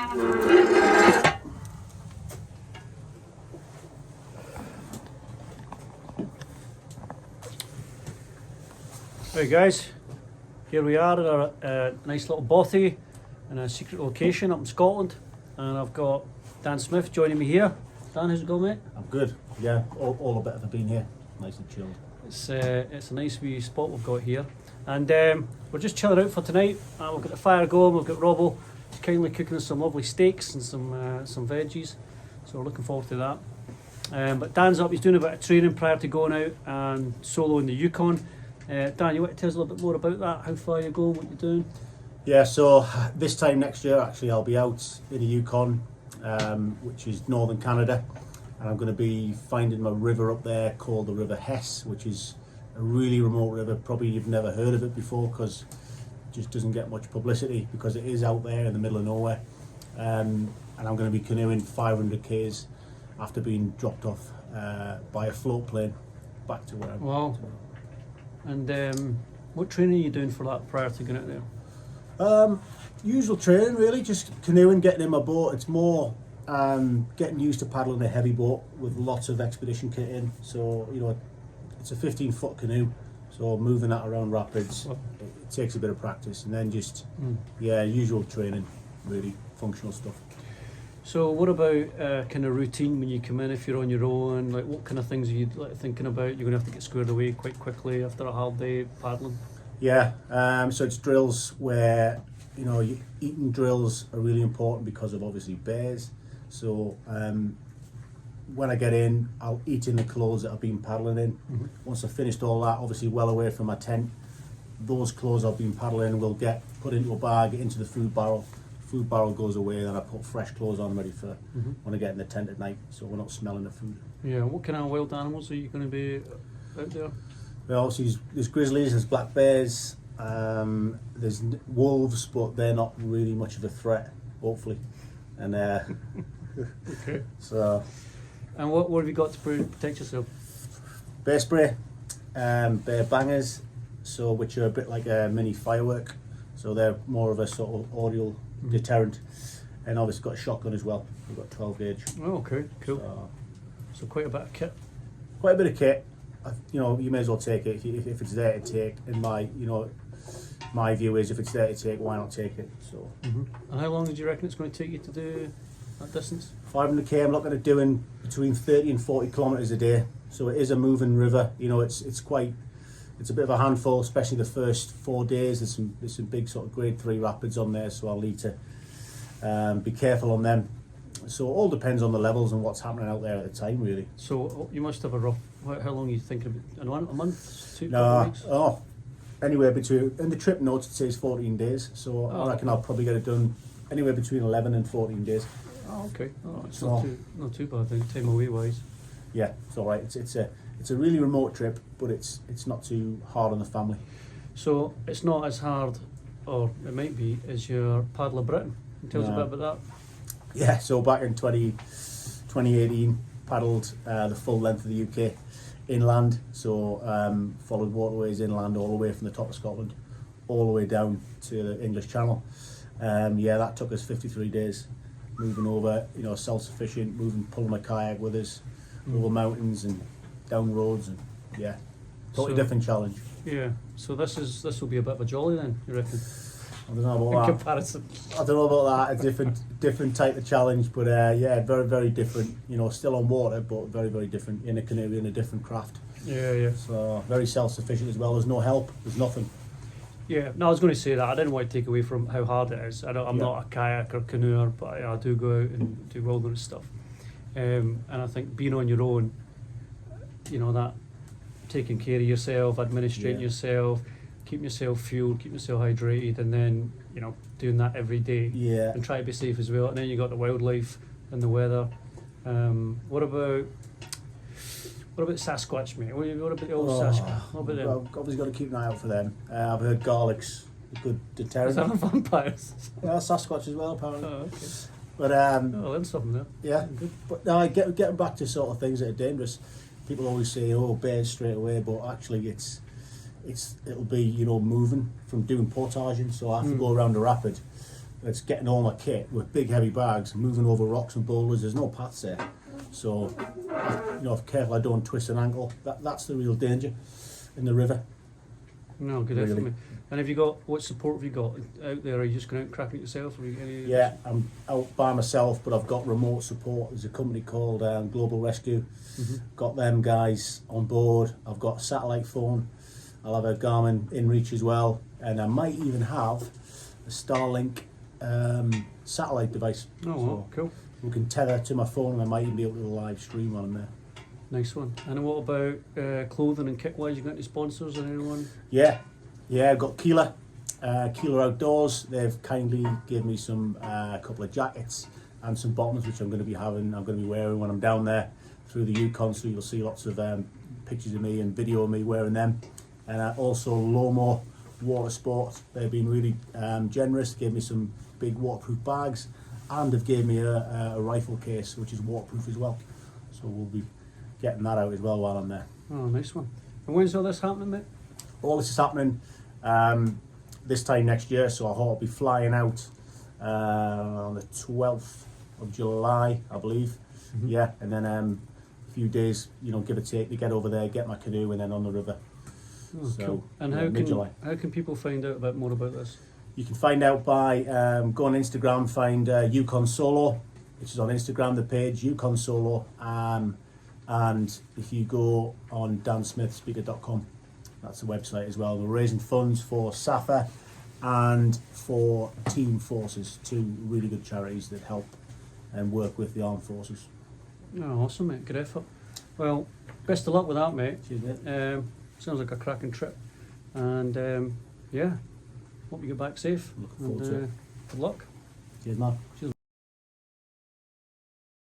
Right guys, here we are at our nice little Bothy in a secret location up in Scotland, and I've got Dan Smith joining me here. Dan, how's it going, mate? I'm good, yeah, all a bit of being here, nice and chilled. It's a nice wee spot we've got here, and we're just chilling out for tonight. We've got the fire going, we've got Robbo kindly cooking us some lovely steaks and some veggies, so we're looking forward to that. But Dan's up, he's doing a bit of training prior to going out and solo in the Yukon. Dan, you want to tell us a little bit more about that, how far you're going, what you're doing? Yeah, so this time next year actually I'll be out in the Yukon, which is northern Canada, and I'm going to be finding a river up there called the River Hess, which is a really remote river. Probably you've never heard of it before because it just doesn't get much publicity because it is out there in the middle of nowhere. And I'm going to be canoeing 500 k's after being dropped off by a float plane back to where I'm. Wow. And what training are you doing for that prior to going out there? Usual training really, just canoeing, getting in my boat. It's more getting used to paddling a heavy boat with lots of expedition kit in. So, you know, it's a 15-foot canoe, so moving that around rapids, it takes a bit of practice, and then just, yeah, usual training, really, functional stuff. So what about kind of routine when you come in if you're on your own? Like what kind of things are you thinking about? You're going to have to get squared away quite quickly after a hard day paddling? Yeah, so it's drills where, you know, eating drills are really important because of obviously bears. So when I get in, I'll eat in the clothes that I've been paddling in. Once I've finished all that, obviously well away from my tent, those clothes I've been paddling will get put into a bag, into the food barrel. Food barrel goes away, then I put fresh clothes on ready for when I get in the tent at night, so we're not smelling the food. Yeah, what kind of wild animals are you going to be out there? Well, obviously there's grizzlies, there's black bears, there's wolves, but they're not really much of a threat, hopefully. And okay. So. And what have you got to protect yourself? Bear spray, bear bangers, so which are a bit like a mini firework. So they're more of a sort of audio deterrent, and obviously got a shotgun as well. We've got 12 gauge. Oh, okay, cool. So quite a bit of kit. Quite a bit of kit. You know, you may as well take it if it's there to take. In my, you know, my view is if it's there to take, why not take it? So. And how long did you reckon it's going to take you to do that distance? 500k. I'm looking at doing between 30 and 40 kilometres a day. So it is a moving river. You know, it's a bit of a handful, especially the first 4 days. There's some big sort of grade 3 rapids on there, so I'll need to be careful on them. So it all depends on the levels and what's happening out there at the time, really. So you must have a rough. How long are you thinking about? A month? 2 weeks? Oh, anywhere between. In the trip notes it says 14 days, so I reckon I'll probably get it done anywhere between 11 and 14 days. Oh, okay. Oh, it's not too bad then, time away wise. Yeah, it's all right. It's a really remote trip, but it's not too hard on the family. So it's not as hard, or it might be, as your Paddler Britain. Can you tell us a bit about that? Yeah, so back in 2018, paddled the full length of the UK inland. So followed waterways inland all the way from the top of Scotland, all the way down to the English Channel. Yeah, that took us 53 days, moving over, you know, self-sufficient, pulling a kayak with us, over mountains and down roads, and yeah, totally different challenge. Yeah, so this will be a bit of a jolly then, you reckon? I don't know about in that. comparison. I don't know about that. A different type of challenge, but yeah, very, very different. You know, still on water, but very, very different in a canoe, in a different craft. Yeah. So very self-sufficient as well. There's no help. There's nothing. Yeah, no, I was going to say that. I didn't want to take away from how hard it is. I'm not a kayak or canoeer, but I do go out and do wilderness stuff. And I think being on your own, you know, that taking care of yourself, administrating yourself, keeping yourself fueled, keeping yourself hydrated, and then, you know, doing that every day. Yeah. And try to be safe as well. And then you got the wildlife and the weather. What about Sasquatch, mate? What about the old Sasquatch? What about them? I've obviously got to keep an eye out for them. I've heard garlic's a good deterrent. Is that vampires? Yeah, Sasquatch as well, apparently. Oh, okay. But I learned something there. yeah, Good. but no, getting back to sort of things that are dangerous. People always say, "Oh, bears straight away," but actually, it'll be, you know, moving from doing portaging. So I have to go around a rapid. it's getting all my kit with big heavy bags, moving over rocks and boulders. There's no paths there, so if careful I don't twist an ankle. That's the real danger in the river. No, good Really. effort, mate. And have you got, what support have you got out there? Are you just going out and cracking it yourself? Have you got any? Yeah, I'm out by myself, but I've got remote support. There's a company called Global Rescue. Got them guys on board. I've got a satellite phone. I'll have a Garmin InReach as well, and I might even have a Starlink satellite device. Oh, wow, cool. We can tether to my phone, and I might even be able to live stream while I'm there. Nice one. And what about clothing and kit wise? You got any sponsors or anyone? Yeah, I've got Keeler Outdoors. They've kindly given me a couple of jackets and some bottoms, which I'm going to be wearing when I'm down there through the Yukon. So you'll see lots of pictures of me and video of me wearing them. And also Lomo Water Sport. They've been really generous. Gave me some big waterproof bags, and they've gave me a rifle case which is waterproof as well. So we'll be getting that out as well while I'm there. Oh, nice one. And when's all this happening, mate? All this is happening this time next year, so I'll be flying out on the 12th of July, I believe. Yeah, and then a few days, give or take, to get over there, get my canoe, and then on the river. Oh, So, cool. And yeah, mid-July. how can people find out more about this? You can find out by go on Instagram, find Yukon Solo, which is on Instagram, the page Yukon Solo, and if you go on dansmithspeaker.com, that's the website as well. We're raising funds for SAFA and for Team Forces, two really good charities that help and work with the armed forces. Oh, awesome, mate. Good effort. Well, best of luck with that, mate. Cheers, mate. Sounds like a cracking trip. And yeah, hope you get back safe. Looking forward and, to it. Good luck. Cheers, man. Cheers.